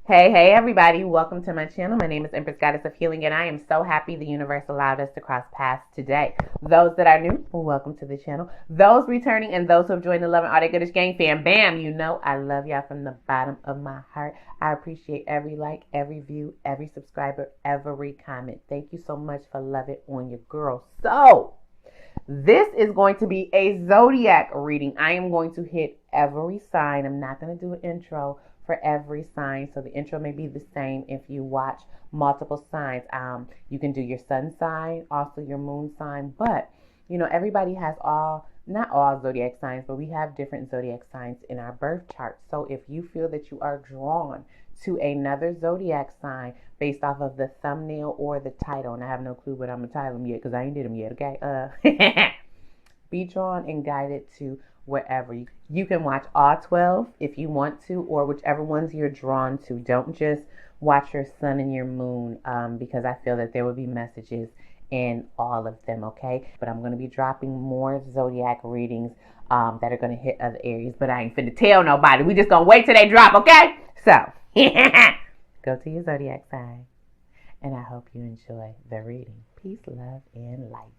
Hey everybody, welcome to my channel. My name is Empress Goddess of Healing and I am so happy the universe allowed us to cross paths today. Those that are new, welcome to the channel. Those returning and those who have joined the Love and All That Goodish gang fam, bam, you know I love y'all from the bottom of my heart. I appreciate every like, every view, every subscriber, every comment. Thank you so much for loving on your girl. So, this is going to be a zodiac reading. I am going to hit every sign. I'm not going to do an intro for every sign, so the intro may be the same if you watch multiple signs. You can do your sun sign, also your moon sign, but you know everybody has not all zodiac signs, but we have different zodiac signs in our birth chart. So if you feel that you are drawn to another zodiac sign based off of the thumbnail or the title, and I have no clue what I'm gonna title them yet because I ain't did them yet, okay? Be drawn and guided to wherever. You can watch all 12 if you want to, or whichever ones you're drawn to. Don't just watch your sun and your moon because I feel that there will be messages in all of them, okay? But I'm going to be dropping more zodiac readings that are going to hit other areas, but I ain't finna tell nobody. We just going to wait till they drop, okay? So, go to your zodiac sign, and I hope you enjoy the reading. Peace, love, and light.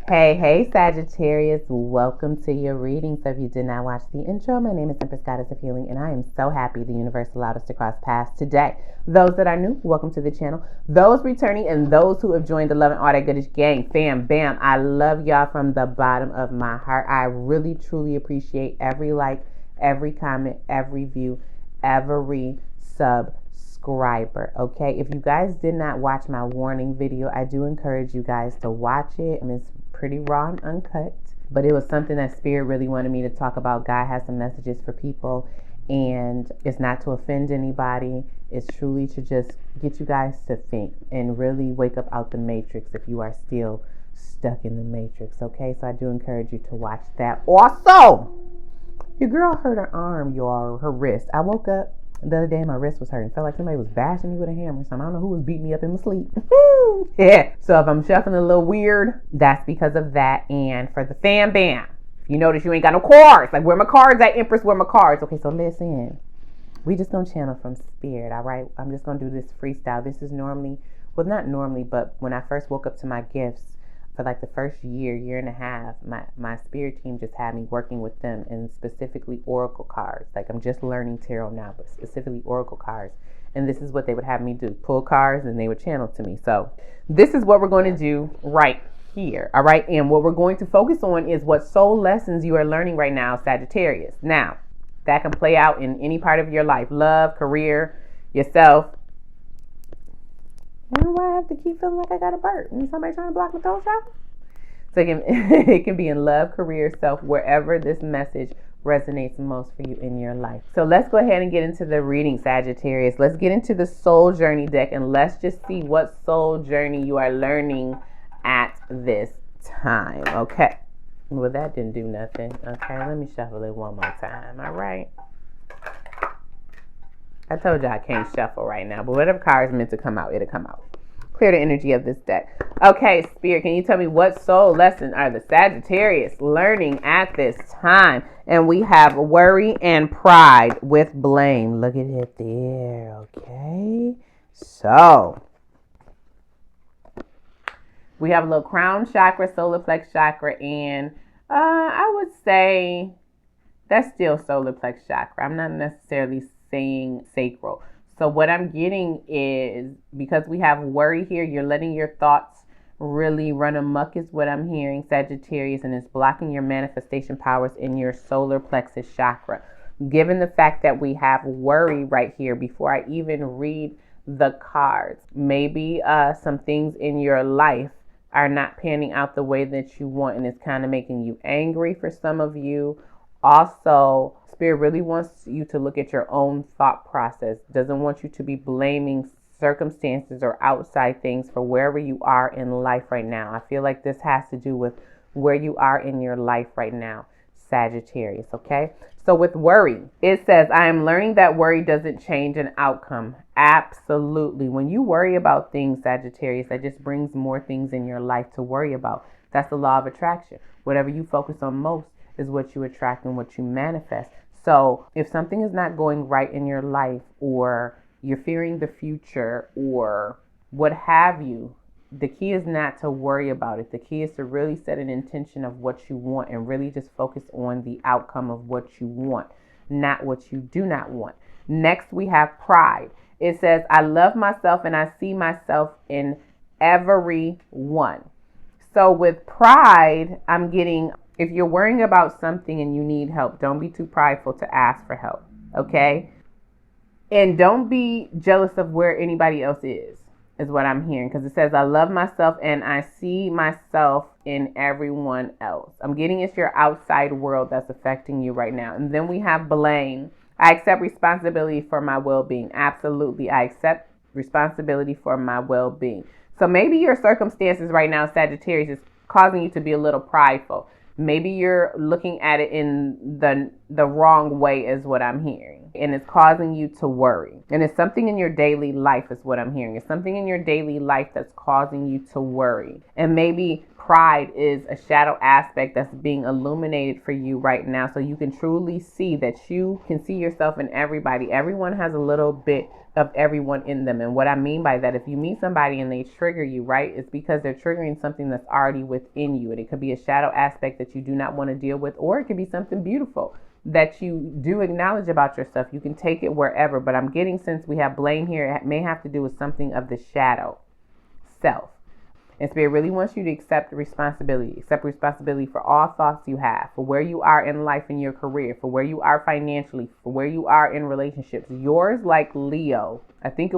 Hey Sagittarius, welcome to your reading. So if you did not watch the intro, my name is Empress Goddess of Healing and I am so happy the universe allowed us to cross paths today. Those that are new, welcome to the channel. Those returning and those who have joined the Love and All That Goodish gang, fam, bam, I love y'all from the bottom of my heart. I really, truly appreciate every like, every comment, every view, every subscriber. Okay, if you guys did not watch my warning video, I do encourage you guys to watch it. I mean, it's pretty raw and uncut, but it was something that Spirit really wanted me to talk about. God has some messages for people, and it's not to offend anybody. It's truly to just get you guys to think and really wake up out the matrix if you are still stuck in the matrix. Okay, so I do encourage you to watch that. Also, your girl hurt her arm, y'all, her wrist. I woke up the other day, my wrist was hurting. Felt like somebody was bashing me with a hammer or something. I don't know who was beating me up in my sleep. Yeah. So if I'm shuffling a little weird, that's because of that. And for the fam bam, you notice you ain't got no cards. Like, where my cards at, Empress? Where my cards? Okay, so listen. We just gonna channel from Spirit, all right? I'm just gonna do this freestyle. This is normally, well, not normally, but when I first woke up to my gifts, for like the first year and a half, my spirit team just had me working with them, and specifically oracle cards. Like, I'm just learning tarot now, but specifically oracle cards. And this is what they would have me do. Pull cards and they would channel to me. So this is what we're going to do right here. All right. And what we're going to focus on is what soul lessons you are learning right now, Sagittarius. Now, that can play out in any part of your life. Love, career, yourself. I don't know why I have to keep feeling like I got a burp. And somebody trying to block my throat shot? So it can be in love, career, self, wherever this message resonates most for you in your life. So let's go ahead and get into the reading, Sagittarius. Let's get into the soul journey deck and let's just see what soul journey you are learning at this time. Okay. Well, that didn't do nothing. Okay, let me shuffle it one more time. All right. I told you I can't shuffle right now, but whatever card is meant to come out, it'll come out. Clear the energy of this deck. Okay, Spirit, can you tell me what soul lesson are the Sagittarius learning at this time? And we have worry and pride with blame. Look at it there, okay? So, we have a little crown chakra, solar plex chakra, and I would say that's still solar plex chakra. I'm not necessarily saying sacral. So what I'm getting is, because we have worry here, you're letting your thoughts really run amok is what I'm hearing, Sagittarius, and it's blocking your manifestation powers in your solar plexus chakra. Given the fact that we have worry right here, before I even read the cards, maybe some things in your life are not panning out the way that you want, and it's kind of making you angry for some of you. Also, Spirit really wants you to look at your own thought process. Doesn't want you to be blaming circumstances or outside things for wherever you are in life right now. I feel like this has to do with where you are in your life right now, Sagittarius, okay? So with worry, it says, I am learning that worry doesn't change an outcome. Absolutely. When you worry about things, Sagittarius, that just brings more things in your life to worry about. That's the law of attraction. Whatever you focus on most is what you attract and what you manifest. So if something is not going right in your life, or you're fearing the future, or what have you, the key is not to worry about it. The key is to really set an intention of what you want and really just focus on the outcome of what you want, not what you do not want. Next, we have pride. It says, I love myself and I see myself in everyone. So with pride, I'm getting, if you're worrying about something and you need help, don't be too prideful to ask for help, okay? And don't be jealous of where anybody else is what I'm hearing. Because it says, I love myself and I see myself in everyone else. I'm getting it's your outside world that's affecting you right now. And then we have blame. I accept responsibility for my well-being. Absolutely. I accept responsibility for my well-being. So maybe your circumstances right now, Sagittarius, is causing you to be a little prideful. Maybe you're looking at it in the wrong way is what I'm hearing. And it's causing you to worry. And it's something in your daily life is what I'm hearing. It's something in your daily life that's causing you to worry. And maybe pride is a shadow aspect that's being illuminated for you right now. So you can truly see that you can see yourself in everybody. Everyone has a little bit of everyone in them. And what I mean by that, if you meet somebody and they trigger you, right, it's because they're triggering something that's already within you. And it could be a shadow aspect that you do not want to deal with, or it could be something beautiful that you do acknowledge about yourself. You can take it wherever, but I'm getting, since we have blame here, it may have to do with something of the shadow self. And Spirit really wants you to accept responsibility for all thoughts you have, for where you are in life, in your career, for where you are financially, for where you are in relationships. Yours, like Leo, I don't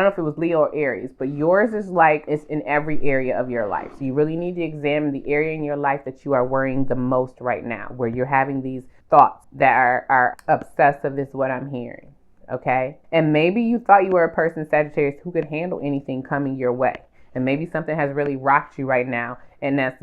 know if it was Leo or Aries, but yours is like it's in every area of your life. So you really need to examine the area in your life that you are worrying the most right now, where you're having these thoughts that are obsessive is what I'm hearing. Okay? And maybe you thought you were a person, Sagittarius, who could handle anything coming your way. And maybe something has really rocked you right now, and that's,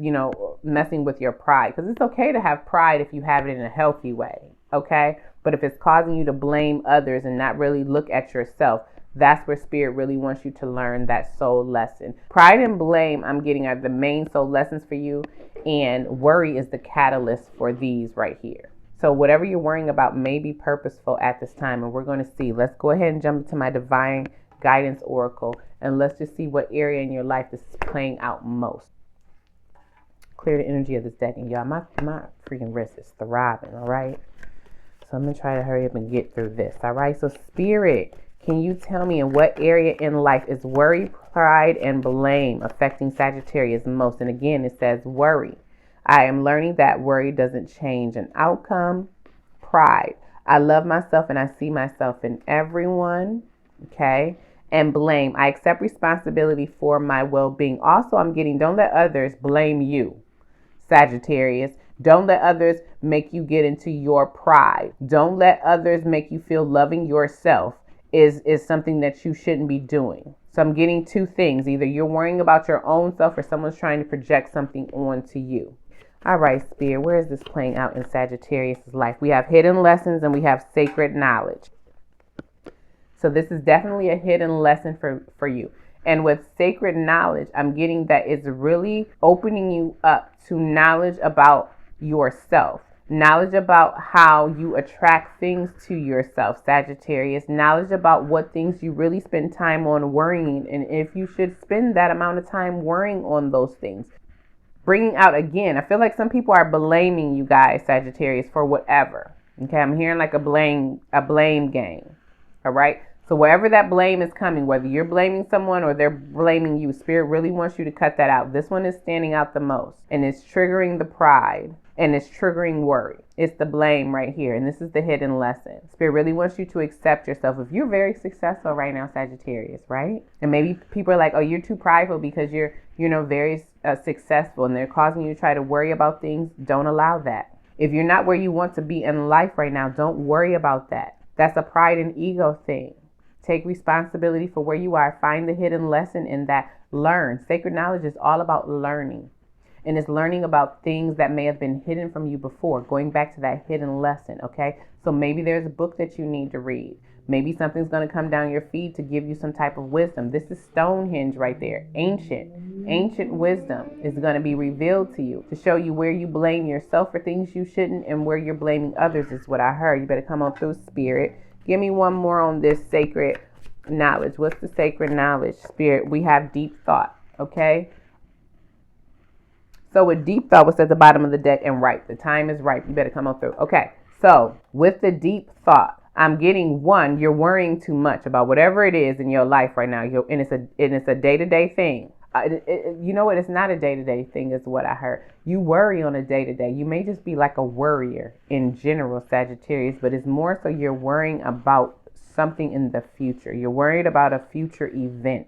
messing with your pride. Because it's okay to have pride if you have it in a healthy way, okay? But if it's causing you to blame others and not really look at yourself, that's where Spirit really wants you to learn that soul lesson. Pride and blame, I'm getting, are the main soul lessons for you, and worry is the catalyst for these right here. So whatever you're worrying about may be purposeful at this time, and we're going to see. Let's go ahead and jump into my divine guidance oracle, and let's just see what area in your life this is playing out most. Clear the energy of this deck. And y'all, my freaking wrist is throbbing, all right? So I'm going to try to hurry up and get through this, all right? So Spirit, can you tell me in what area in life is worry, pride, and blame affecting Sagittarius most? And again, it says worry. I am learning that worry doesn't change an outcome. Pride. I love myself and I see myself in everyone, okay? And blame. I accept responsibility for my well-being. Also, I'm getting, don't let others blame you, Sagittarius. Don't let others make you get into your pride. Don't let others make you feel loving yourself is something that you shouldn't be doing. So I'm getting two things. Either you're worrying about your own self or someone's trying to project something onto you. All right, Spirit, where is this playing out in Sagittarius' life? We have hidden lessons and we have sacred knowledge. So this is definitely a hidden lesson for you. And with sacred knowledge, I'm getting that it's really opening you up to knowledge about yourself. Knowledge about how you attract things to yourself, Sagittarius. Knowledge about what things you really spend time on worrying, and if you should spend that amount of time worrying on those things. Bringing out, again, I feel like some people are blaming you guys, Sagittarius, for whatever. Okay, I'm hearing like a blame game. All right? So wherever that blame is coming, whether you're blaming someone or they're blaming you, Spirit really wants you to cut that out. This one is standing out the most, and it's triggering the pride, and it's triggering worry. It's the blame right here, and this is the hidden lesson. Spirit really wants you to accept yourself. If you're very successful right now, Sagittarius, right? And maybe people are like, oh, you're too prideful because you're very successful, and they're causing you to try to worry about things. Don't allow that. If you're not where you want to be in life right now, don't worry about that. That's a pride and ego thing. Take responsibility for where you are. Find the hidden lesson in that. Learn. Sacred knowledge is all about learning. And it's learning about things that may have been hidden from you before, going back to that hidden lesson, okay? So maybe there's a book that you need to read. Maybe something's going to come down your feed to give you some type of wisdom. This is Stonehenge right there. Ancient wisdom is going to be revealed to you to show you where you blame yourself for things you shouldn't and where you're blaming others is what I heard. You better come on through, Spirit. Give me one more on this sacred knowledge. What's the sacred knowledge, Spirit? We have deep thought, okay? So with deep thought, what's at the bottom of the deck and right. The time is right. You better come on through. Okay, so with the deep thought, I'm getting one, you're worrying too much about whatever it is in your life right now. And it's a day-to-day thing. You know what? It's not a day-to-day thing is what I heard. You worry on a day-to-day. You may just be like a worrier in general, Sagittarius, but it's more so you're worrying about something in the future. You're worried about a future event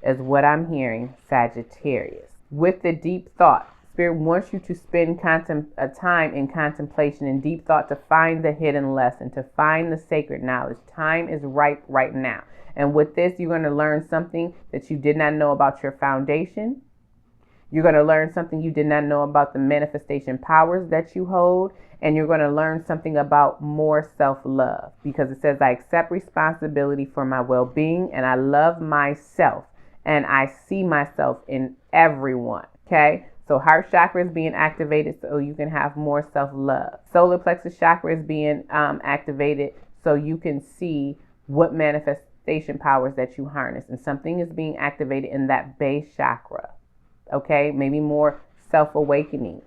is what I'm hearing, Sagittarius. With the deep thought, Spirit wants you to spend a time in contemplation and deep thought to find the hidden lesson, to find the sacred knowledge. Time is ripe right now. And with this, you're going to learn something that you did not know about your foundation. You're going to learn something you did not know about the manifestation powers that you hold. And you're going to learn something about more self-love, because it says, I accept responsibility for my well-being and I love myself and I see myself in everyone. Okay. So heart chakra is being activated so you can have more self-love. Solar plexus chakra is being activated so you can see what manifestation powers that you harness. And something is being activated in that base chakra. Okay, maybe more self-awakening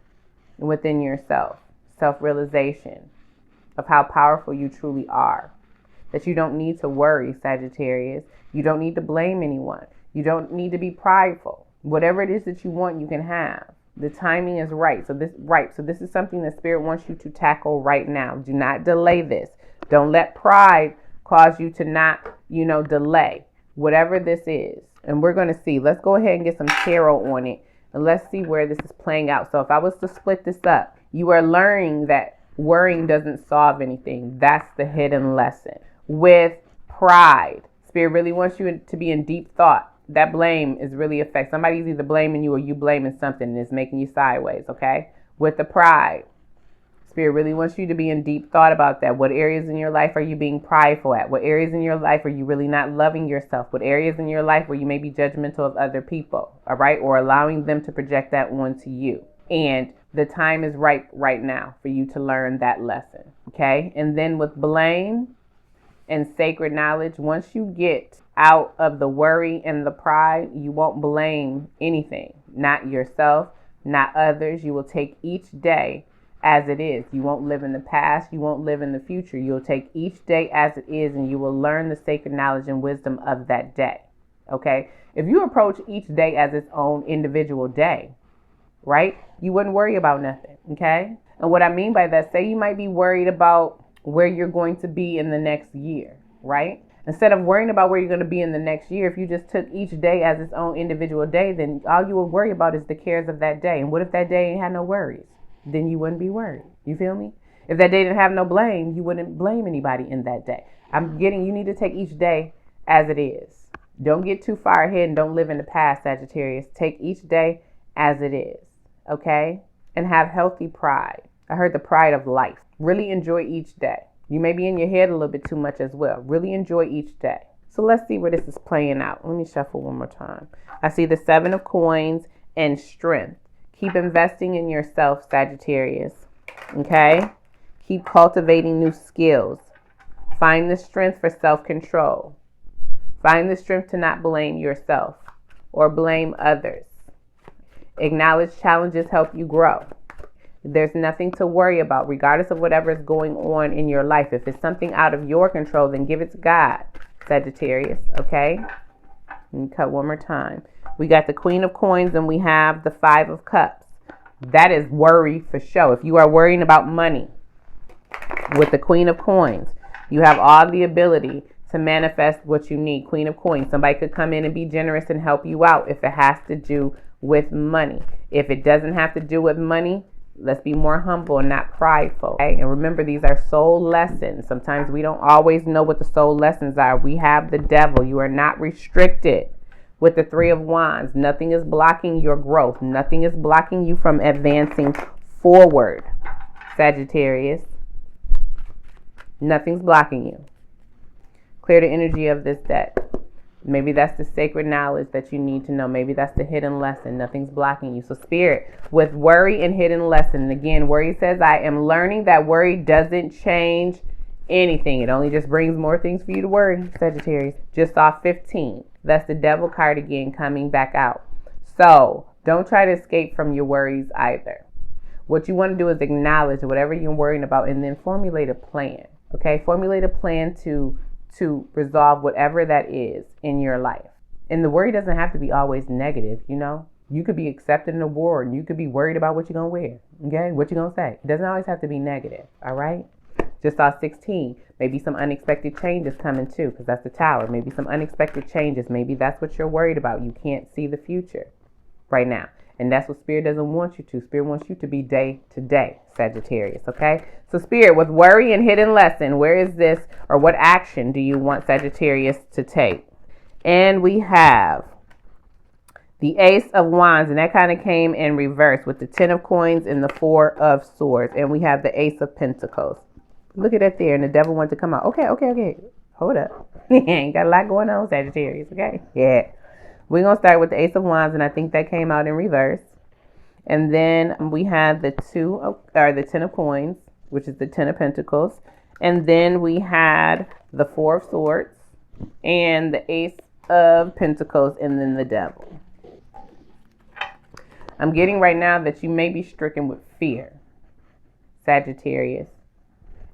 within yourself. Self-realization of how powerful you truly are. That you don't need to worry, Sagittarius. You don't need to blame anyone. You don't need to be prideful. Whatever it is that you want, you can have. The timing is right. So this is something that Spirit wants you to tackle right now. Do not delay this. Don't let pride cause you to not, delay whatever this is. And we're going to see. Let's go ahead and get some tarot on it. And let's see where this is playing out. So if I was to split this up, you are learning that worrying doesn't solve anything. That's the hidden lesson. With pride, Spirit really wants you to be in deep thought. That blame is really affecting. Somebody's either blaming you or you blaming something and it's making you sideways, okay? With the pride, Spirit really wants you to be in deep thought about that. What areas in your life are you being prideful at? What areas in your life are you really not loving yourself? What areas in your life where you may be judgmental of other people, all right? Or allowing them to project that onto you. And the time is right now for you to learn that lesson, okay? And then with blame and sacred knowledge, once you get out of the worry and the pride, you won't blame anything, not yourself, not others. You will take each day as it is. You won't live in the past. You won't live in the future. You'll take each day as it is, and you will learn the sacred knowledge and wisdom of that day. Okay? If you approach each day as its own individual day, right, you wouldn't worry about nothing. Okay? And what I mean by that, say you might be worried about where you're going to be in the next year, right? Instead of worrying about where you're going to be in the next year, if you just took each day as its own individual day, then all you will worry about is the cares of that day. And what if that day ain't had no worries? Then you wouldn't be worried. You feel me? If that day didn't have no blame, you wouldn't blame anybody in that day. You need to take each day as it is. Don't get too far ahead and don't live in the past, Sagittarius. Take each day as it is, okay? And have healthy pride. I heard the pride of life. Really enjoy each day. You may be in your head a little bit too much as well. Really enjoy each day. So let's see where this is playing out. Let me shuffle one more time. I see the 7 of coins and strength. Keep investing in yourself, Sagittarius. Okay? Keep cultivating new skills. Find the strength for self-control. Find the strength to not blame yourself or blame others. Acknowledge challenges help you grow. There's nothing to worry about, regardless of whatever is going on in your life. If it's something out of your control, then give it to God, Sagittarius, okay? Let me cut one more time. We got the Queen of Coins and we have the 5 of Cups. That is worry for sure. If you are worrying about money with the Queen of Coins, you have all the ability to manifest what you need. Queen of Coins. Somebody could come in and be generous and help you out if it has to do with money. If it doesn't have to do with money, let's be more humble and not prideful. Okay? And remember, these are soul lessons. Sometimes we don't always know what the soul lessons are. We have the devil. You are not restricted With the Three of Wands, nothing is blocking your growth. Nothing is blocking you from advancing forward, Sagittarius. Nothing's blocking you. Clear the energy of this deck. Maybe that's the sacred knowledge that you need to know. Maybe that's the hidden lesson. Nothing's blocking you. So Spirit, with worry and hidden lesson. Again, worry says, I am learning that worry doesn't change anything. It only just brings more things for you to worry, Sagittarius. Just off 15. That's the Devil card again coming back out. So don't try to escape from your worries either. What you want to do is acknowledge whatever you're worrying about and then formulate a plan. Okay? Formulate a plan to resolve whatever that is in your life. And the worry doesn't have to be always negative, you know? You could be accepting an award and you could be worried about what you're going to wear. Okay? What you're going to say. It doesn't always have to be negative. All right? Just saw 16. Maybe some unexpected changes coming too, because that's the Tower. Maybe some unexpected changes. Maybe that's what you're worried about. You can't see the future right now. And that's what Spirit doesn't want you to. Spirit wants you to be day to day, Sagittarius, okay? So Spirit, with worry and hidden lesson, where is this, or what action do you want Sagittarius to take? And we have the Ace of Wands, and that kind of came in reverse with the 10 of Coins and the 4 of Swords. And we have the Ace of Pentacles. Look at that there, and the Devil wants to come out. Okay. Hold up. Got a lot going on, Sagittarius, okay? Yeah. We're going to start with the Ace of Wands, and I think that came out in reverse. And then we have the 10 of Coins, which is the 10 of Pentacles. And then we had the 4 of Swords and the Ace of Pentacles and then the Devil. I'm getting right now that you may be stricken with fear, Sagittarius.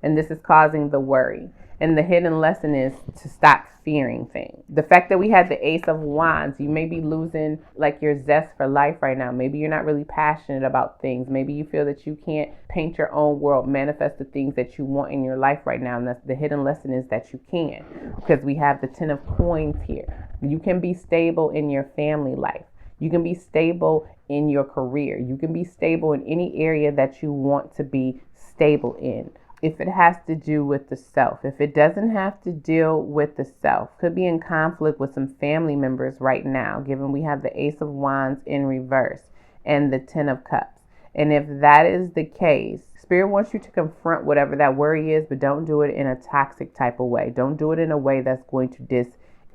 And this is causing the worry. And the hidden lesson is to stop fearing things. The fact that we had the Ace of Wands, you may be losing like your zest for life right now. Maybe you're not really passionate about things. Maybe you feel that you can't paint your own world, manifest the things that you want in your life right now. And that's the hidden lesson, is that you can, because we have the 10 of Coins here. You can be stable in your family life. You can be stable in your career. You can be stable in any area that you want to be stable in. If it has to do with the self, if it doesn't have to deal with the self, could be in conflict with some family members right now, given we have the Ace of Wands in reverse and the 10 of Cups. And if that is the case, Spirit wants you to confront whatever that worry is, but don't do it in a toxic type of way. Don't do it in a way that's going to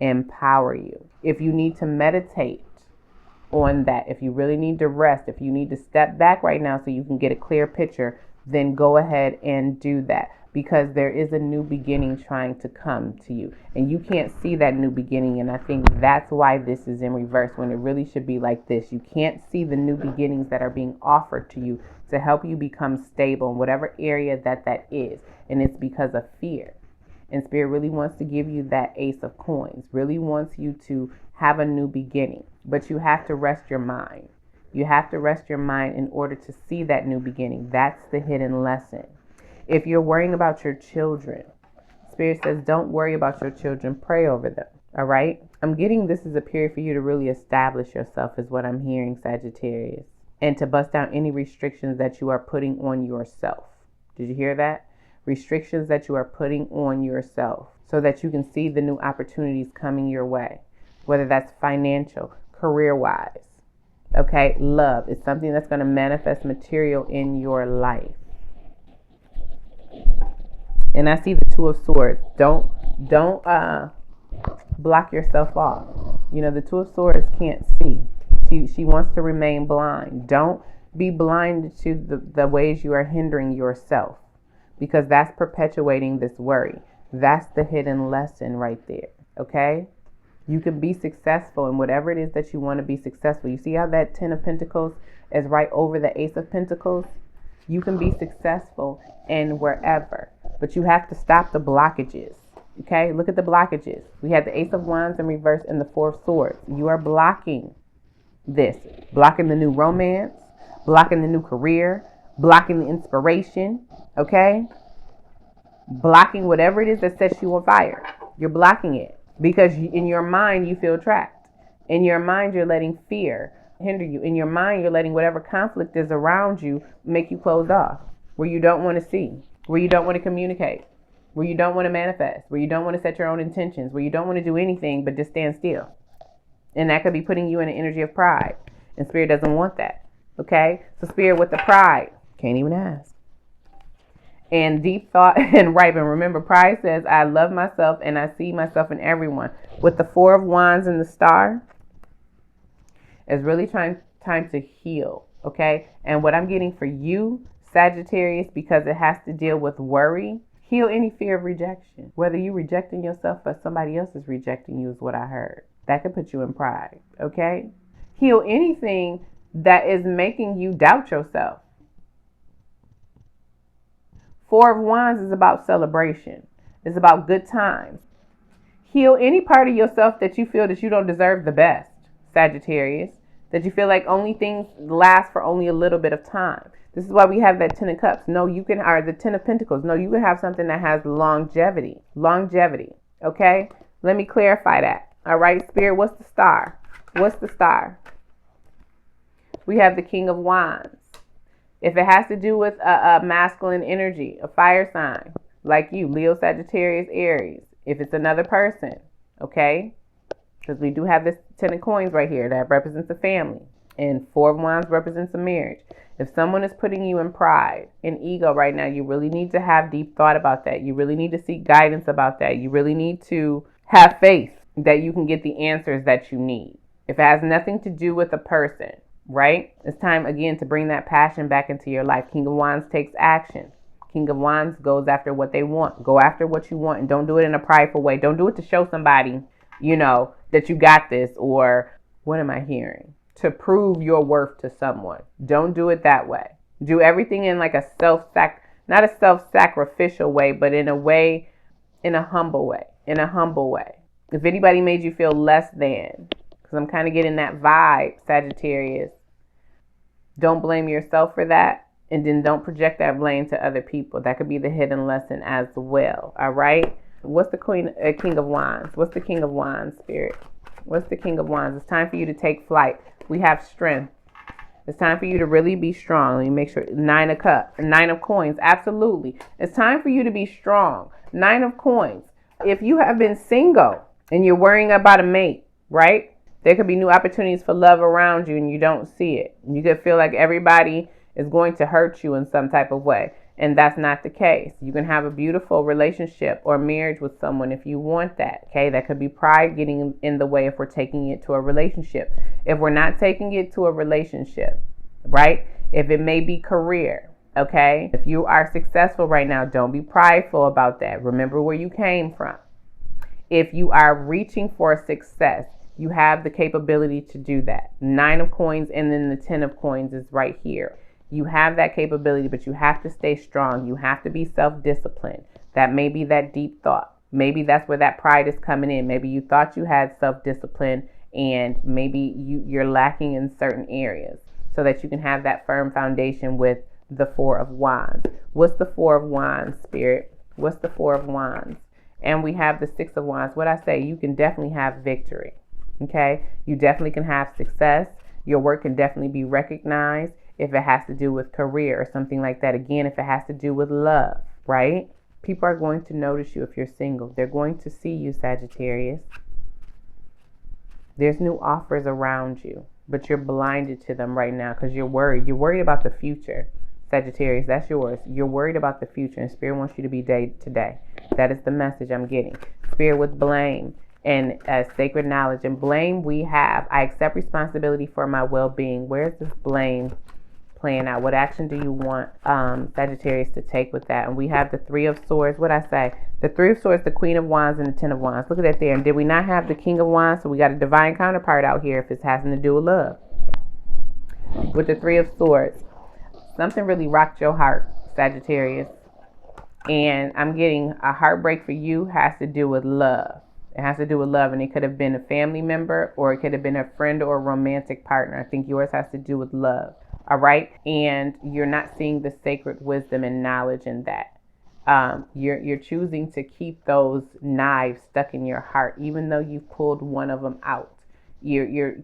disempower you. If you need to meditate on that, if you really need to rest, if you need to step back right now so you can get a clear picture, then go ahead and do that, because there is a new beginning trying to come to you and you can't see that new beginning. And I think that's why this is in reverse, when it really should be like this. You can't see the new beginnings that are being offered to you to help you become stable in whatever area that is. And it's because of fear. And Spirit really wants to give you that Ace of Coins, really wants you to have a new beginning, but you have to rest your mind. You have to rest your mind in order to see that new beginning. That's the hidden lesson. If you're worrying about your children, Spirit says don't worry about your children. Pray over them. All right? I'm getting this is a period for you to really establish yourself, is what I'm hearing, Sagittarius. And to bust down any restrictions that you are putting on yourself. Did you hear that? Restrictions that you are putting on yourself so that you can see the new opportunities coming your way. Whether that's financial, career-wise. Okay, love is something that's going to manifest material in your life. And I see the 2 of Swords. Don't block yourself off. You know, the 2 of Swords can't see. She wants to remain blind. Don't be blind to the ways you are hindering yourself, because that's perpetuating this worry. That's the hidden lesson right there. Okay? You can be successful in whatever it is that you want to be successful. You see how that 10 of Pentacles is right over the Ace of Pentacles? You can be successful in wherever, but you have to stop the blockages. Okay, look at the blockages. We had the Ace of Wands in reverse and the 4 of Swords. You are blocking this, blocking the new romance, blocking the new career, blocking the inspiration. Okay, blocking whatever it is that sets you on fire. You're blocking it. Because in your mind, you feel trapped. In your mind, you're letting fear hinder you. In your mind, you're letting whatever conflict is around you make you closed off, where you don't want to see, where you don't want to communicate, where you don't want to manifest, where you don't want to set your own intentions, where you don't want to do anything but just stand still. And that could be putting you in an energy of pride. And Spirit doesn't want that. Okay? So Spirit with the pride, can't even ask. And deep thought and ripen. Remember, pride says, I love myself and I see myself in everyone. With the 4 of Wands and the star, it's really time to heal. Okay? And what I'm getting for you, Sagittarius, because it has to deal with worry, heal any fear of rejection. Whether you're rejecting yourself or somebody else is rejecting you is what I heard. That could put you in pride. Okay? Heal anything that is making you doubt yourself. 4 of Wands is about celebration. It's about good times. Heal any part of yourself that you feel that you don't deserve the best, Sagittarius. That you feel like only things last for only a little bit of time. This is why we have that 10 of Cups. No, you can, or the 10 of Pentacles. No, you can have something that has longevity. Longevity. Okay? Let me clarify that. All right, Spirit, what's the star? What's the star? We have the King of Wands. If it has to do with a masculine energy, a fire sign, like you, Leo, Sagittarius, Aries. If it's another person, okay? Because we do have this 10 of Coins right here that represents a family. And 4 of Wands represents a marriage. If someone is putting you in pride and ego right now, you really need to have deep thought about that. You really need to seek guidance about that. You really need to have faith that you can get the answers that you need. If it has nothing to do with a person, right? It's time again to bring that passion back into your life. King of Wands takes action. King of Wands goes after what they want. Go after what you want and don't do it in a prideful way. Don't do it to show somebody, that you got this, or what am I hearing? To prove your worth to someone. Don't do it that way. Do everything in like not a self-sacrificial way, but in a humble way. If anybody made you feel less than, because I'm kind of getting that vibe, Sagittarius, don't blame yourself for that. And then don't project that blame to other people. That could be the hidden lesson as well. All right. What's the King of Wands? What's the King of Wands, Spirit? What's the King of Wands? It's time for you to take flight. We have strength. It's time for you to really be strong. Let me make sure. 9 of Cups, 9 of Coins. Absolutely. It's time for you to be strong. 9 of Coins. If you have been single and you're worrying about a mate, right? There could be new opportunities for love around you and you don't see it. You could feel like everybody is going to hurt you in some type of way. And that's not the case. You can have a beautiful relationship or marriage with someone if you want that. Okay, that could be pride getting in the way if we're taking it to a relationship. If we're not taking it to a relationship, right? If it may be career, okay? If you are successful right now, don't be prideful about that. Remember where you came from. If you are reaching for success, you have the capability to do that. 9 of Coins and then the 10 of Coins is right here. You have that capability, but you have to stay strong. You have to be self-disciplined. That may be that deep thought. Maybe that's where that pride is coming in. Maybe you thought you had self-discipline and maybe you're lacking in certain areas so that you can have that firm foundation with the 4 of Wands. What's the 4 of Wands, Spirit? What's the 4 of Wands? And we have the 6 of Wands. What I say, you can definitely have victory. Okay? You definitely can have success. Your work can definitely be recognized. If it has to do with career or something like that. Again, if it has to do with love, right? People are going to notice you if you're single. They're going to see you, Sagittarius. There's new offers around you, but you're blinded to them right now because you're worried. You're worried about the future, Sagittarius. That's yours. You're worried about the future, and Spirit wants you to be day to day. That is the message I'm getting. Spirit with blame and sacred knowledge. And blame we have. I accept responsibility for my well-being. Where's this blame playing out? What action do you want Sagittarius to take with that? And we have the 3 of Swords. What I say? The 3 of Swords, the Queen of Wands, and the 10 of Wands. Look at that there. And did we not have the King of Wands? So we got a divine counterpart out here if it's having to do with love. With the 3 of Swords. Something really rocked your heart, Sagittarius. And I'm getting a heartbreak for you has to do with love. It has to do with love. And it could have been a family member or it could have been a friend or a romantic partner. I think yours has to do with love. All right. And you're not seeing the sacred wisdom and knowledge in that. You're choosing to keep those knives stuck in your heart, even though you pulled one of them out. You're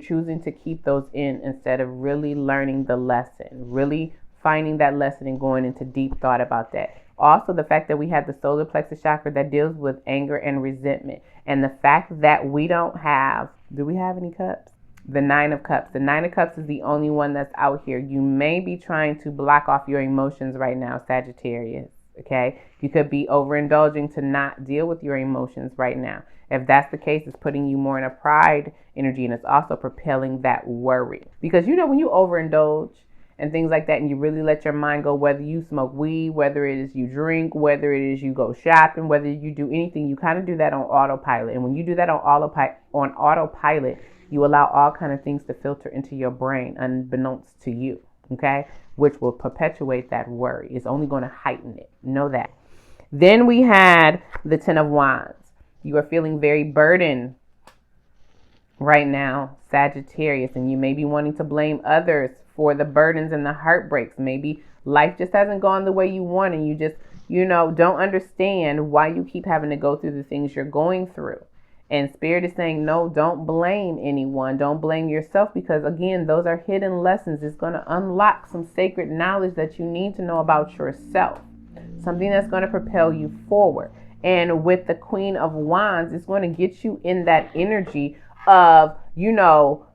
choosing to keep those in instead of really learning the lesson, really finding that lesson and going into deep thought about that. Also, the fact that we have the solar plexus chakra that deals with anger and resentment. And the fact that we don't have, do we have any cups? The Nine of Cups. The Nine of Cups is the only one that's out here. You may be trying to block off your emotions right now, Sagittarius. Okay? You could be overindulging to not deal with your emotions right now. If that's the case, it's putting you more in a pride energy, and it's also propelling that worry. Because when you overindulge and things like that, and you really let your mind go, whether you smoke weed, whether it is you drink, whether it is you go shopping, whether you do anything, you kind of do that on autopilot. And when you do that on autopilot, you allow all kind of things to filter into your brain unbeknownst to you, okay? Which will perpetuate that worry. It's only going to heighten it. Know that. Then we had the Ten of Wands. You are feeling very burdened right now, Sagittarius, and you may be wanting to blame others for the burdens and the heartbreaks. Maybe life just hasn't gone the way you want, and you just, don't understand why you keep having to go through the things you're going through. And Spirit is saying, no, don't blame anyone. Don't blame yourself, because, again, those are hidden lessons. It's going to unlock some sacred knowledge that you need to know about yourself, something that's going to propel you forward. And with the Queen of Wands, it's going to get you in that energy of,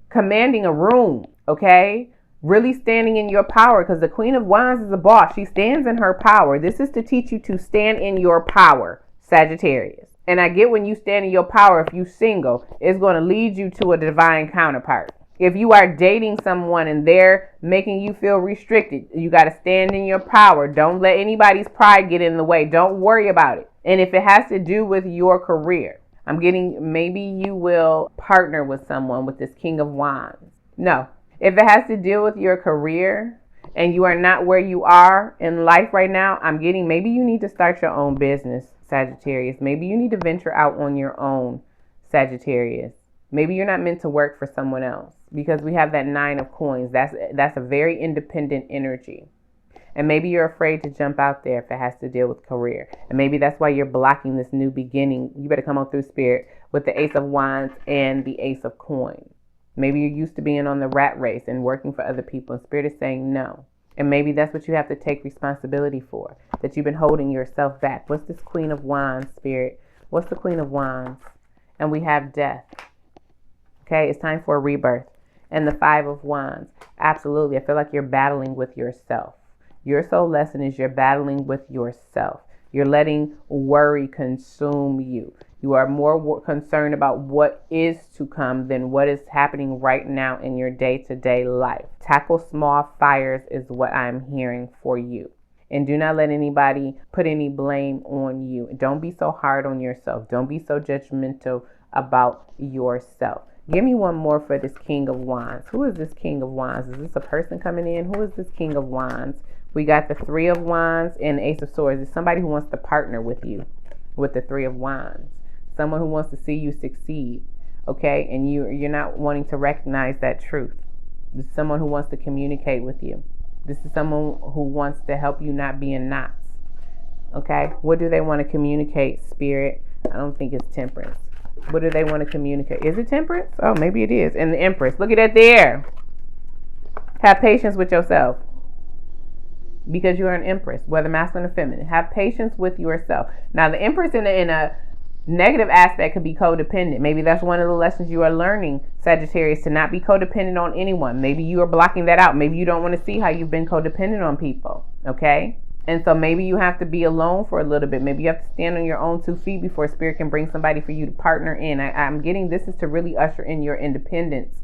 commanding a room, okay? Really standing in your power, because the Queen of Wands is a boss. She stands in her power. This is to teach you to stand in your power, Sagittarius. And I get when you stand in your power, if you're single, it's going to lead you to a divine counterpart. If you are dating someone and they're making you feel restricted, you got to stand in your power. Don't let anybody's pride get in the way. Don't worry about it. And if it has to do with your career, I'm getting, maybe you will partner with someone with this King of Wands. No. If it has to deal with your career and you are not where you are in life right now, I'm getting, maybe you need to start your own business, Sagittarius. Maybe you need to venture out on your own, Sagittarius. Maybe you're not meant to work for someone else, because we have that Nine of Coins. That's a very independent energy. And maybe you're afraid to jump out there if it has to deal with career. And maybe that's why you're blocking this new beginning. You better come on through, Spirit, with the Ace of Wands and the Ace of Coins. Maybe you're used to being on the rat race and working for other people, and Spirit is saying no. And maybe that's what you have to take responsibility for, that you've been holding yourself back. What's this Queen of Wands, Spirit? What's the Queen of Wands? And we have death. Okay, it's time for a rebirth. And the Five of Wands. Absolutely. I feel like you're battling with yourself. Your soul lesson is you're battling with yourself. You're letting worry consume you. You are more concerned about what is to come than what is happening right now in your day-to-day life. Tackle small fires is what I'm hearing for you. And do not let anybody put any blame on you. Don't be so hard on yourself. Don't be so judgmental about yourself. Give me one more for this King of Wands. Who is this King of Wands? Is this a person coming in? Who is this King of Wands? We got the Three of Wands and Ace of Swords. It's somebody who wants to partner with you with the Three of Wands. Someone who wants to see you succeed, okay? And you're not wanting to recognize that truth. This is someone who wants to communicate with you. This is someone who wants to help you not be in knots, okay? What do they want to communicate, Spirit? I don't think it's Temperance. What do they want to communicate? Is it Temperance? Oh, maybe it is. And the Empress. Look at that there. Have patience with yourself, because you are an Empress, whether masculine or feminine. Have patience with yourself. Now, the Empress in a negative aspect could be codependent. Maybe that's one of the lessons you are learning, Sagittarius, to not be codependent on anyone. Maybe you are blocking that out. Maybe you don't want to see how you've been codependent on people, okay? And so maybe you have to be alone for a little bit. Maybe you have to stand on your own 2 feet before Spirit can bring somebody for you to partner in. I'm getting this is to really usher in your independence,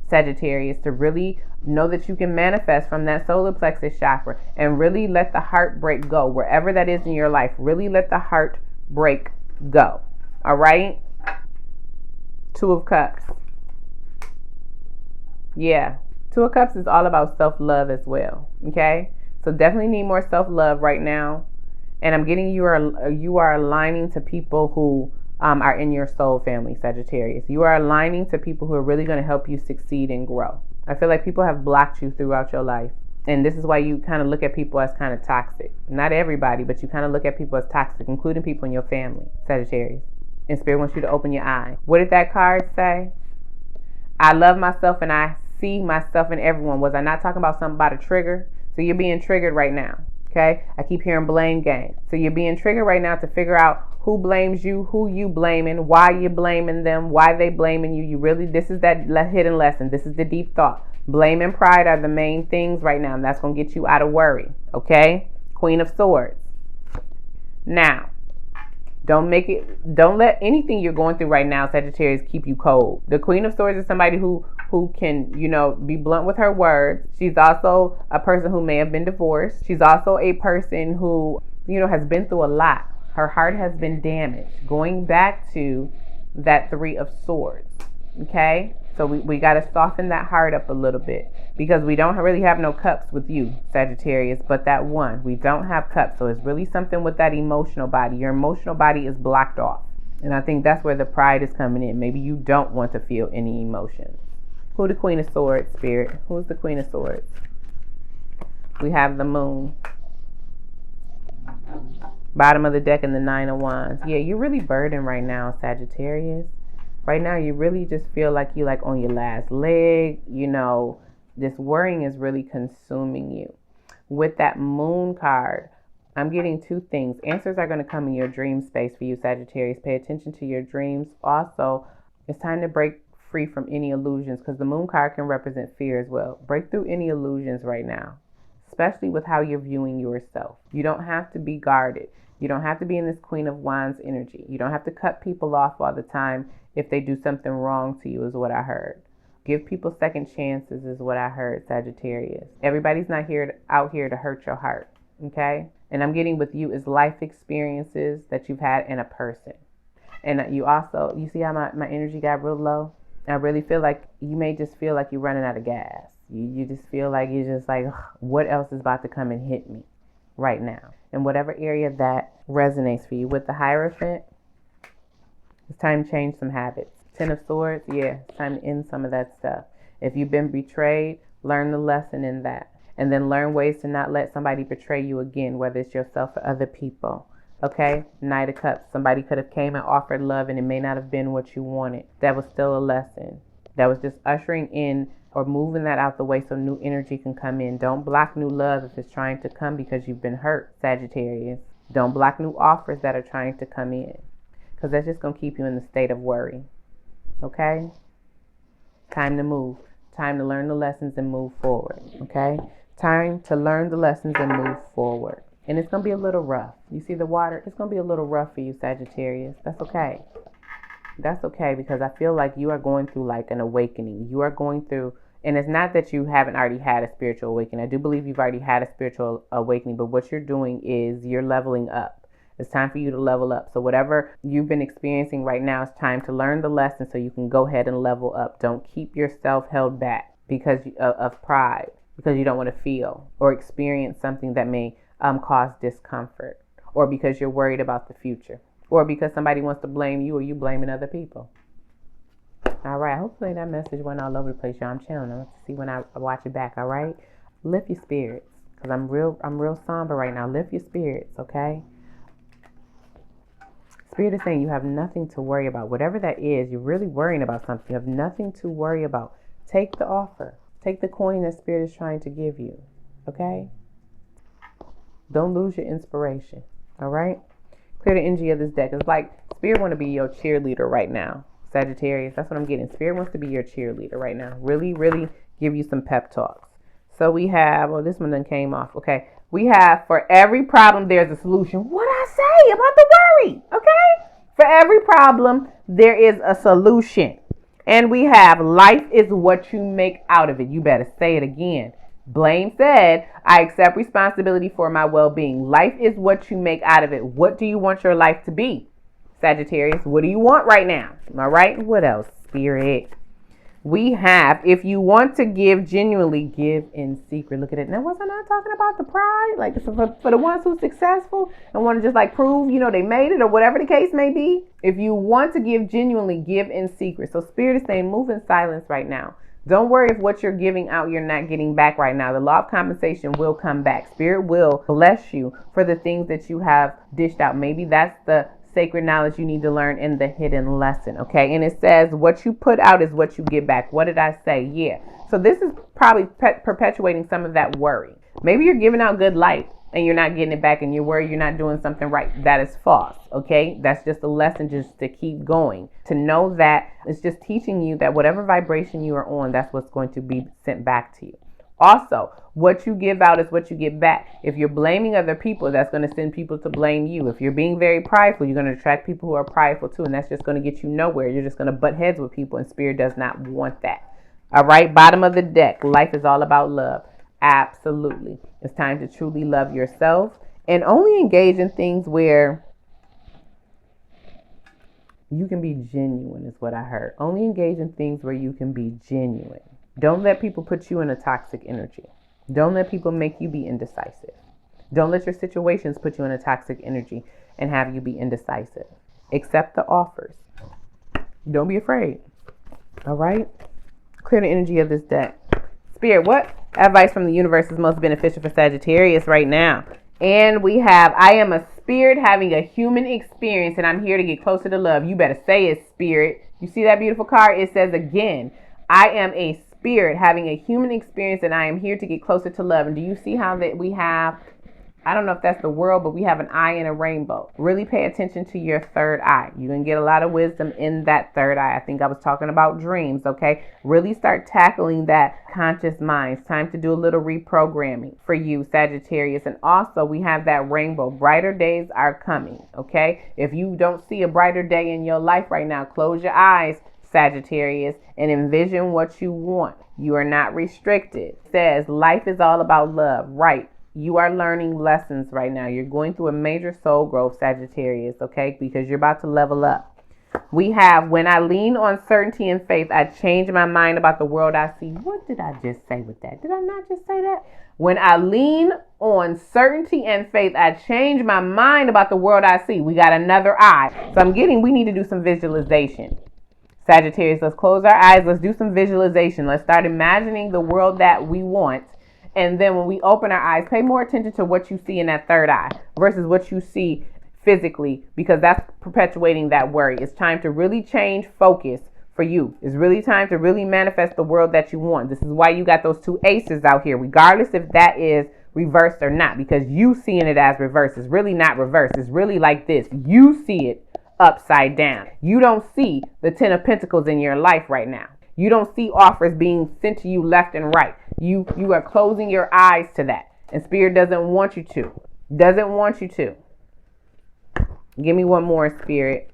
Sagittarius, to really know that you can manifest from that solar plexus chakra and really let the heartbreak go. Wherever that is in your life, really let the heartbreak go. All right? 2 of Cups. Yeah. 2 of Cups is all about self-love as well. Okay? So definitely need more self-love right now. And I'm getting you are aligning to people who are in your soul family, Sagittarius. You are aligning to people who are really going to help you succeed and grow. I feel like people have blocked you throughout your life. And this is why you kind of look at people as kind of toxic. Not everybody, but you kind of look at people as toxic, including people in your family, Sagittarius. And Spirit wants you to open your eye. What did that card say? I love myself and I see myself in everyone. Was I not talking about something about a trigger? So you're being triggered right now. Okay, I keep hearing blame game. So you're being triggered right now to figure out who blames you, who you blaming, why you blaming them, why they blaming you. This is that hidden lesson. This is the deep thought. Blame and pride are the main things right now, and that's going to get you out of worry. Okay, Queen of Swords. Now, don't let anything you're going through right now, Sagittarius, keep you cold. The Queen of Swords is somebody who can, be blunt with her words. She's also a person who may have been divorced. She's also a person who, has been through a lot. Her heart has been damaged. Going back to that Three of Swords. Okay? So we got to soften that heart up a little bit, because we don't really have no cups with you, Sagittarius, but that one. We don't have cups. So it's really something with that emotional body. Your emotional body is blocked off. And I think that's where the pride is coming in. Maybe you don't want to feel any emotions. Who the Queen of Swords, Spirit? Who's the Queen of Swords? We have the Moon. Bottom of the deck and the Nine of Wands. Yeah, you're really burdened right now, Sagittarius. Right now, you really just feel like you're like on your last leg. This worrying is really consuming you. With that Moon card, I'm getting two things. Answers are going to come in your dream space for you, Sagittarius. Pay attention to your dreams. Also, it's time to break free from any illusions, because the Moon card can represent fear as well. Break through any illusions right now, especially with how you're viewing yourself. You don't have to be guarded. You don't have to be in this Queen of Wands energy. You don't have to cut people off all the time if they do something wrong to you, is what I heard. Give people second chances is what I heard, Sagittarius. Everybody's not out here to hurt your heart, okay? And I'm getting with you is life experiences that you've had in a person. And you see how my energy got real low? I really feel like you may just feel like you're running out of gas. You just feel like you're just like, what else is about to come and hit me right now? In whatever area that resonates for you. With the Hierophant, it's time to change some habits. Ten of Swords, yeah, it's time to end some of that stuff. If you've been betrayed, learn the lesson in that. And then learn ways to not let somebody betray you again, whether it's yourself or other people. Okay? Knight of Cups. Somebody could have came and offered love, and it may not have been what you wanted. That was still a lesson. That was just ushering in or moving that out the way so new energy can come in. Don't block new love if it's trying to come because you've been hurt, Sagittarius. Don't block new offers that are trying to come in, because that's just going to keep you in the state of worry. Okay? Time to move. Time to learn the lessons and move forward. Okay? Time to learn the lessons and move forward. And it's going to be a little rough. You see the water? It's going to be a little rough for you, Sagittarius. That's okay. That's okay, because I feel like you are going through like an awakening. You are going through, and it's not that you haven't already had a spiritual awakening. I do believe you've already had a spiritual awakening, but what you're doing is you're leveling up. It's time for you to level up. So whatever you've been experiencing right now, it's time to learn the lesson so you can go ahead and level up. Don't keep yourself held back because of pride, because you don't want to feel or experience something that may cause discomfort, or because you're worried about the future, or because somebody wants to blame you or you blaming other people. All right. Hopefully that message went all over the place, y'all. I'm channeling. Let's see when I watch it back. All right. Lift your spirits, because I'm real somber right now. Lift your spirits, okay? Spirit is saying you have nothing to worry about. Whatever that is, you're really worrying about something. You have nothing to worry about. Take the offer. Take the coin that Spirit is trying to give you, okay? Don't lose your inspiration, all right? Clear the energy of this deck. It's like Spirit want to be your cheerleader right now, Sagittarius. That's what I'm getting. Spirit wants to be your cheerleader right now. Really, really give you some pep talks. So we have, this one done came off. Okay. We have, for every problem, there's a solution. What I say about the worry, okay? For every problem, there is a solution. And we have, life is what you make out of it. You better say it again. Blame said, I accept responsibility for my well-being. Life is what you make out of it. What do you want your life to be, Sagittarius? What do you want right now? All right. What else, Spirit? We have, if you want to give, genuinely give in secret. Look at it. Now, was I not talking about the pride? Like for the ones who's successful and want to just like prove, they made it, or whatever the case may be. If you want to give, genuinely give in secret. So Spirit is saying move in silence right now. Don't worry if what you're giving out, you're not getting back right now. The law of compensation will come back. Spirit will bless you for the things that you have dished out. Maybe that's the sacred knowledge you need to learn in the hidden lesson. Okay. And it says what you put out is what you get back. What did I say? Yeah. So this is probably perpetuating some of that worry. Maybe you're giving out good light and you're not getting it back and you're worried you're not doing something right, that is false, okay? That's just a lesson just to keep going. To know that it's just teaching you that whatever vibration you are on, that's what's going to be sent back to you. Also, what you give out is what you get back. If you're blaming other people, that's going to send people to blame you. If you're being very prideful, you're going to attract people who are prideful too, and that's just going to get you nowhere. You're just going to butt heads with people, and Spirit does not want that. All right, bottom of the deck. Life is all about love. Absolutely. It's time to truly love yourself and only engage in things where you can be genuine, is what I heard. Only engage in things where you can be genuine. Don't let people put you in a toxic energy. Don't let people make you be indecisive. Don't let your situations put you in a toxic energy and have you be indecisive. Accept the offers. Don't be afraid. All right? Clear the energy of this deck. Spirit, what advice from the universe is most beneficial for Sagittarius right now? And we have, I am a spirit having a human experience and I'm here to get closer to love. You better say it, Spirit. You see that beautiful card? It says again, I am a spirit having a human experience and I am here to get closer to love. And do you see how that we have, I don't know if that's the world, but we have an eye in a rainbow. Really pay attention to your third eye. You're going to get a lot of wisdom in that third eye. I think I was talking about dreams, okay? Really start tackling that conscious mind. It's time to do a little reprogramming for you, Sagittarius. And also we have that rainbow. Brighter days are coming, okay? If you don't see a brighter day in your life right now, close your eyes, Sagittarius, and envision what you want. You are not restricted. It says life is all about love, right? You are learning lessons right now. You're going through a major soul growth, Sagittarius, okay? Because you're about to level up. We have, when I lean on certainty and faith, I change my mind about the world I see. What did I just say with that? Did I not just say that? When I lean on certainty and faith, I change my mind about the world I see. We got another eye. So we need to do some visualization. Sagittarius, let's close our eyes. Let's do some visualization. Let's start imagining the world that we want. And then when we open our eyes, pay more attention to what you see in that third eye versus what you see physically, because that's perpetuating that worry. It's time to really change focus for you. It's really time to really manifest the world that you want. This is why you got those two aces out here, regardless if that is reversed or not, because you seeing it as reversed. It's really not reversed. It's really like this. You see it upside down. You don't see the 10 of Pentacles in your life right now. You don't see offers being sent to you left and right. You are closing your eyes to that. And Spirit doesn't want you to. Doesn't want you to. Give me one more, Spirit.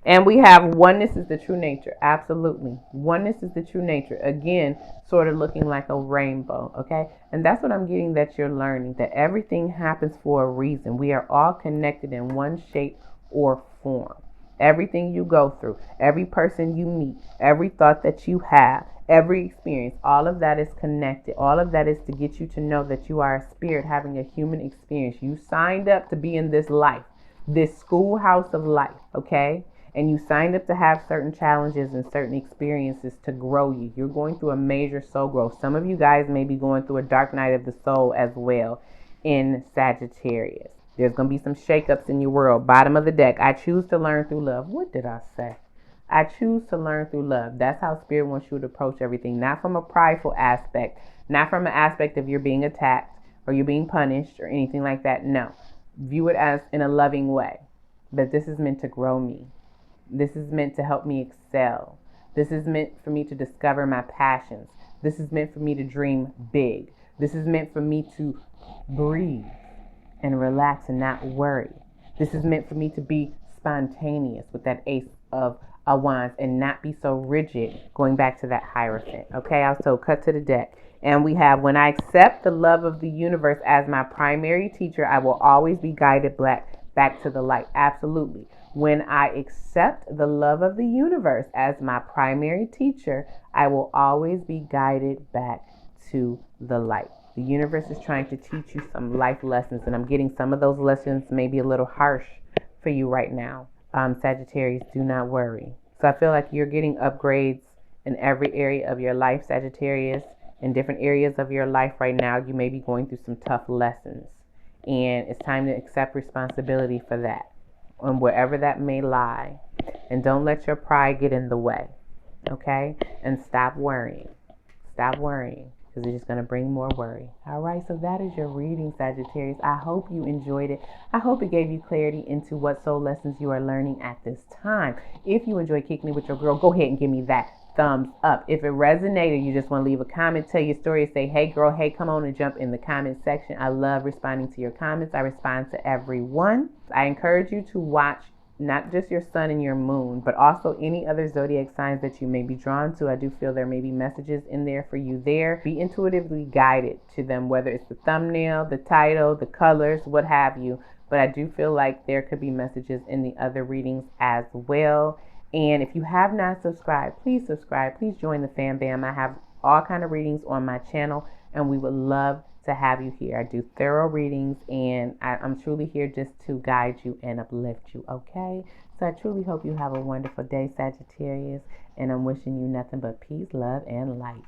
And we have oneness is the true nature. Absolutely. Oneness is the true nature. Again, sort of looking like a rainbow. Okay. And that's what I'm getting, that you're learning. That everything happens for a reason. We are all connected in one shape or form. Everything you go through, every person you meet, every thought that you have, every experience, all of that is connected. All of that is to get you to know that you are a spirit having a human experience. You signed up to be in this life, this schoolhouse of life, okay? And you signed up to have certain challenges and certain experiences to grow you. You're going through a major soul growth. Some of you guys may be going through a dark night of the soul as well in Sagittarius. There's going to be some shakeups in your world. Bottom of the deck. I choose to learn through love. What did I say? I choose to learn through love. That's how Spirit wants you to approach everything. Not from a prideful aspect. Not from an aspect of you're being attacked or you're being punished or anything like that. No. View it as in a loving way. But this is meant to grow me. This is meant to help me excel. This is meant for me to discover my passions. This is meant for me to dream big. This is meant for me to breathe and relax and not worry. This is meant for me to be spontaneous with that ace of wands and not be so rigid, going back to that Hierophant. Okay, so cut to the deck. And we have, when I accept the love of the universe as my primary teacher, I will always be guided back to the light. Absolutely. When I accept the love of the universe as my primary teacher, I will always be guided back to the light. The universe is trying to teach you some life lessons, and I'm getting some of those lessons maybe a little harsh for you right now. Sagittarius, do not worry. So I feel like you're getting upgrades in every area of your life, Sagittarius. In different areas of your life right now, you may be going through some tough lessons, and it's time to accept responsibility for that, and wherever that may lie. And don't let your pride get in the way, okay? And stop worrying. Stop worrying. because it's just going to bring more worry. All right, so that is your reading, Sagittarius. I hope you enjoyed it. I hope it gave you clarity into what soul lessons you are learning at this time. If you enjoy kicking it with your girl, go ahead and give me that thumbs up. If it resonated, you just want to leave a comment, tell your story, say, hey girl, hey, come on and jump in the comment section. I love responding to your comments. I respond to everyone. I encourage you to watch not just your sun and your moon, but also any other zodiac signs that you may be drawn to. I do feel there may be messages in there for you there. Be intuitively guided to them, whether it's the thumbnail, the title, the colors, what have you. But I do feel like there could be messages in the other readings as well. And if you have not subscribed, please subscribe. Please join the fam bam. I have all kind of readings on my channel, and we would love to have you here. I do thorough readings, and I'm truly here just to guide you and uplift you, okay? So I truly hope you have a wonderful day, Sagittarius, and I'm wishing you nothing but peace, love, and light.